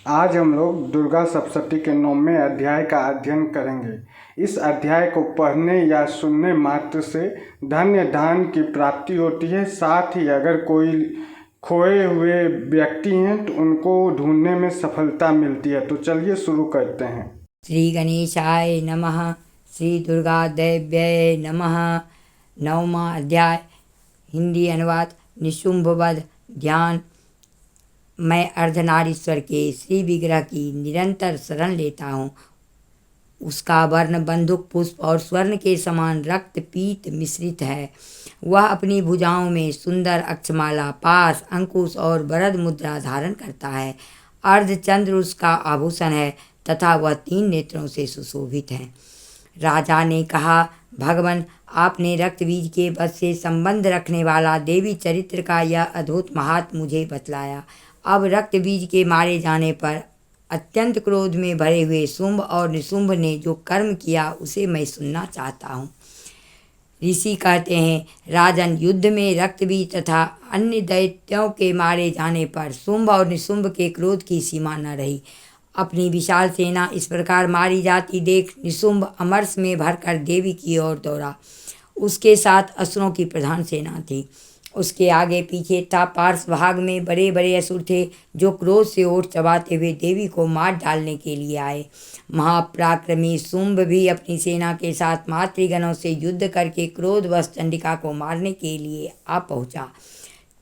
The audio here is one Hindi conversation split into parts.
आज हम लोग दुर्गा सप्तशती के 9वें अध्याय का अध्ययन करेंगे। इस अध्याय को पढ़ने या सुनने मात्र से धन्य धान की प्राप्ति होती है। साथ ही अगर कोई खोए हुए व्यक्ति हैं तो उनको ढूंढने में सफलता मिलती है। तो चलिए शुरू करते हैं। श्री गणेशाय नमः। श्री दुर्गा देव्यै नमः। 9वां अध्याय। हिंदी अनुवाद। निशुंभ वध। ध्यान। मैं अर्धनारीश्वर के श्री विग्रह की निरंतर शरण लेता हूँ। उसका वर्ण बंदूक पुष्प और स्वर्ण के समान रक्त पीत मिश्रित है। वह अपनी भुजाओं में सुंदर अक्षमाला, पास, अंकुश और वरद मुद्रा धारण करता है। अर्धचंद्र उसका आभूषण है तथा वह 3 नेत्रों से सुशोभित है। राजा ने कहा, भगवान, आपने रक्त बीज के वध से संबंध रखने वाला देवी चरित्र का यह अद्भुत महात्म मुझे बतलाया। अब रक्त बीज के मारे जाने पर अत्यंत क्रोध में भरे हुए शुंभ और निशुंभ ने जो कर्म किया उसे मैं सुनना चाहता हूँ। ऋषि कहते हैं, राजन, युद्ध में रक्तबीज तथा अन्य दैत्यों के मारे जाने पर शुंभ और निशुंभ के क्रोध की सीमा न रही। अपनी विशाल सेना इस प्रकार मारी जाती देख निशुंभ अमरस में भरकर देवी की ओर दौड़ा। उसके साथ असुरों की प्रधान सेना थी। उसके आगे पीछे था पार्श्व भाग में बड़े बड़े असुर थे जो क्रोध से ओठ चबाते हुए देवी को मार डालने के लिए आए। महापराक्रमी शुंभ भी अपनी सेना के साथ मातृगणों से युद्ध करके क्रोधवश चंडिका को मारने के लिए आ पहुंचा।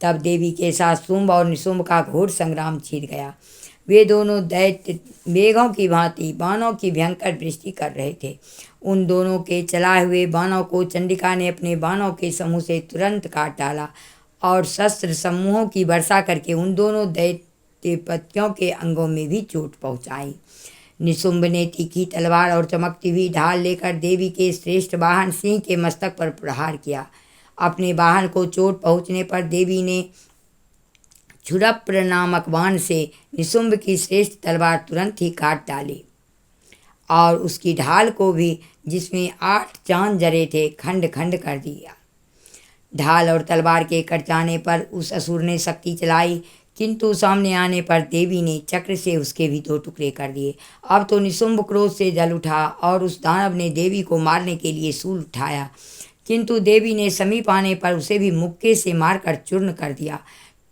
तब देवी के साथ शुंभ और निशुंभ का घोर संग्राम छिड़ गया। वे दोनों दैत्य मेघों की भांति बाणों की भयंकर वृष्टि कर रहे थे। उन दोनों के चलाए हुए बाणों को चंडिका ने अपने बाणों के समूह से तुरंत काट डाला और शस्त्र समूहों की वर्षा करके उन दोनों दैत्यपतियों के अंगों में भी चोट पहुंचाई। निशुंभ ने तीखी तलवार और चमकती हुई ढाल लेकर देवी के श्रेष्ठ वाहन सिंह के मस्तक पर प्रहार किया। अपने वाहन को चोट पहुंचने पर देवी ने क्षुरप्र नामक बाण से निशुंभ की श्रेष्ठ तलवार तुरंत ही काट डाली और उसकी ढाल को भी, जिसमें 8 चांद जरे थे, खंड खंड कर दिया। ढाल और तलवार के कट जाने पर उस असुर ने शक्ति चलाई, किंतु सामने आने पर देवी ने चक्र से उसके भी 2 टुकड़े कर दिए। अब तो निशुंभ क्रोध से जल उठा और उस दानव ने देवी को मारने के लिए शूल उठाया, किंतु देवी ने समीप आने पर उसे भी मुक्के से मारकर चूर्ण कर दिया।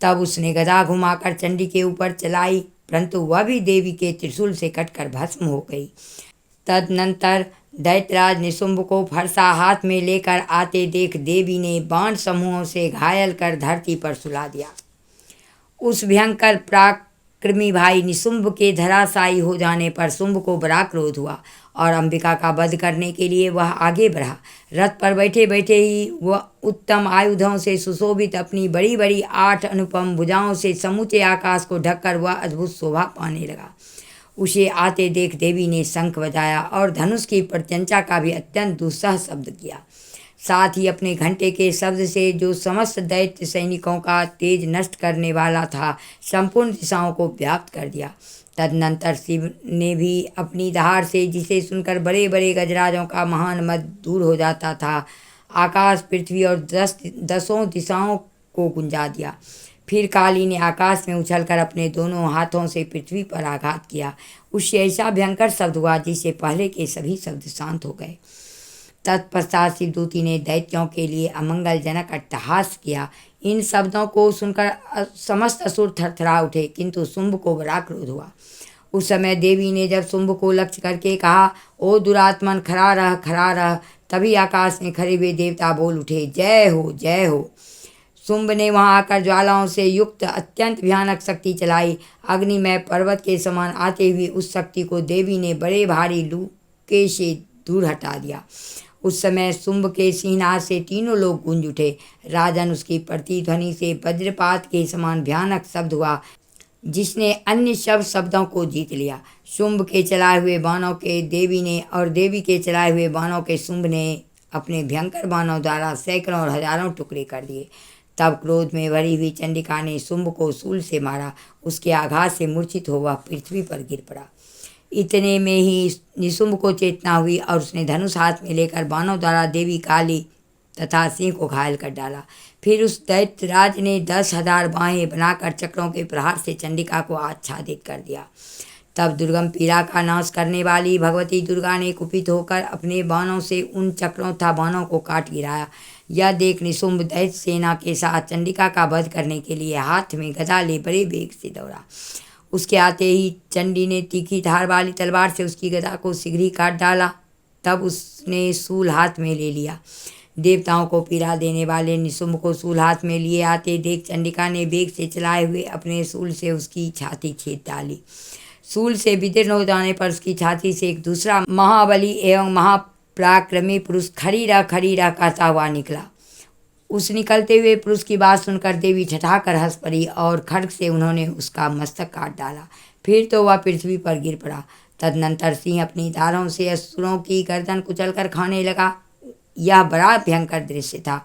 तब उसने गदा घुमाकर चंडी के ऊपर चलाई, परंतु वह भी देवी के त्रिशूल से कटकर भस्म हो गई। तदनंतर दैत्यराज निशुंभ को फरसा हाथ में लेकर आते देख देवी ने बाण समूहों से घायल कर धरती पर सुला दिया। उस भयंकर पराक्रमी भाई निशुंभ के धराशायी हो जाने पर शुंभ को बड़ा क्रोध हुआ और अंबिका का वध करने के लिए वह आगे बढ़ा। रथ पर बैठे बैठे ही वह उत्तम आयुधों से सुशोभित अपनी बड़ी बड़ी 8 अनुपम भुजाओं से समूचे आकाश को ढककर वह अद्भुत शोभा पाने लगा। उसे आते देख देवी ने शंख बजाया और धनुष की प्रत्यंचा का भी अत्यंत दुस्सह शब्द किया। साथ ही अपने घंटे के शब्द से, जो समस्त दैत्य सैनिकों का तेज नष्ट करने वाला था, संपूर्ण दिशाओं को व्याप्त कर दिया। तदनंतर शिव ने भी अपनी दहाड़ से, जिसे सुनकर बड़े बड़े गजराजों का महान मद दूर हो जाता था, आकाश, पृथ्वी और 10 दिशाओं को गुंजा दिया। फिर काली ने आकाश में उछलकर अपने दोनों हाथों से पृथ्वी पर आघात किया। उससे ऐसा भयंकर शब्द हुआ जिससे पहले के सभी शब्द शांत हो गए। तत्पश्चात शिवदूती ने दैत्यों के लिए अमंगलजनक अट्टहास किया। इन शब्दों को सुनकर समस्त असुर थरथरा उठे, किंतु शुंभ को बड़ा क्रोध हुआ। उस समय देवी ने जब शुंभ को लक्ष्य करके कहा, ओ दुरात्मन, खड़ा रह, खड़ा रह, तभी आकाश में खड़े हुए देवता बोल उठे, जय हो, जय हो। शुंभ ने वहां आकर ज्वालाओं से युक्त अत्यंत भयानक शक्ति चलाई। अग्निमय पर्वत के समान आते हुए उस शक्ति को देवी ने बड़े भारी लूके से दूर हटा दिया। उस समय शुंभ के सिंहनाद से तीनों लोग गूंज उठे। राजन, उसकी प्रतिध्वनि से वज्रपात के समान भयानक शब्द हुआ, जिसने अन्य सब शब्दों को जीत लिया। शुंभ के चलाए हुए बाणों के देवी ने और देवी के चलाए हुए बाणों के शुंभ ने अपने भयंकर बाणों द्वारा सैकड़ों और हजारों टुकड़े कर दिए। तब क्रोध में भरी हुई चंडिका ने शुंभ को शूल से मारा। उसके आघात से मूर्छित हो वह पृथ्वी पर गिर पड़ा। इतने में ही निशुंभ को चेतना हुई और उसने धनुष हाथ में लेकर बाणों द्वारा देवी काली तथा सिंह को घायल कर डाला। फिर उस दैत्यराज ने 10,000 बाहें बनाकर चक्रों के प्रहार से चंडिका को आच्छादित कर दिया। तब दुर्गम पीड़ा का नाश करने वाली भगवती दुर्गा ने कुपित होकर अपने बाणों से उन चक्रों तथा बाणों को काट गिराया। यह देख निशुंभ दैत्य सेना के साथ चंडिका का वध करने के लिए हाथ में गदा ले बड़े वेग से दौड़ा। उसके आते ही चंडी ने तीखी धार वाली तलवार से उसकी गदा को शीघ्र ही काट डाला। तब उसने शूल हाथ में ले लिया। देवताओं को पीड़ा देने वाले निशुंभ को शूल हाथ में लिए आते देख चंडिका ने वेग से चलाए हुए अपने शूल से उसकी छाती छेद डाली। शूल से विदीर्ण हो जाने पर उसकी छाती से एक दूसरा महाबली एवं महापराक्रमी पुरुष खरीरा खरीरा कहता हुआ निकला। उस निकलते हुए पुरुष की बात सुनकर देवी ठठाकर हंस पड़ी और खड्ग से उन्होंने उसका मस्तक काट डाला। फिर तो वह पृथ्वी पर गिर पड़ा। तदनंतर सिंह अपनी धारों से असुरों की गर्दन कुचलकर खाने लगा। यह बड़ा भयंकर दृश्य था।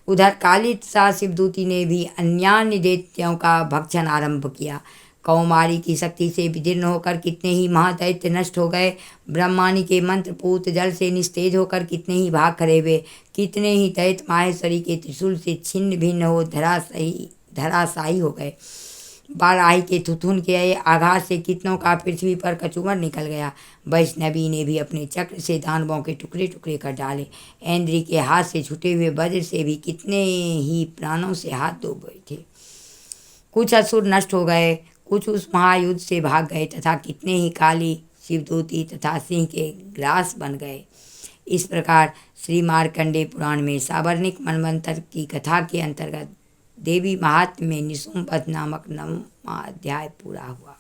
उधर काली तथा शिवदूती ने भी अन्यान्य दैत्यों का भक्षण आरंभ किया। कौमारी की शक्ति से विदीर्ण होकर कितने ही महादैत्य नष्ट हो गए। ब्रह्मानी के मंत्रपूत जल से निस्तेज होकर कितने ही भाग खड़े हुए। कितने ही दैत्य माहेश्वरी के त्रिशूल से छिन्न भिन्न हो धराशायी हो गए। बाराही के थुथुन के आघात से कितनों का पृथ्वी पर कचूमर निकल गया। वैष्णवी ने भी अपने चक्र से दानवों के टुकड़े टुकड़े कर डाले। ऐन्द्री के हाथ से छूटे हुए वज्र से भी कितने ही प्राणों से हाथ धो बैठे। कुछ असुर नष्ट हो गए, कुछ उस महायुद्ध से भाग गए तथा कितने ही काली शिवदूती तथा सिंह के ग्रास बन गए। इस प्रकार श्री मार्कंडेय पुराण में साबरनिक मनवंतर की कथा के अंतर्गत देवी महात्म्य में निशुंभ वध नामक 9वां अध्याय पूरा हुआ।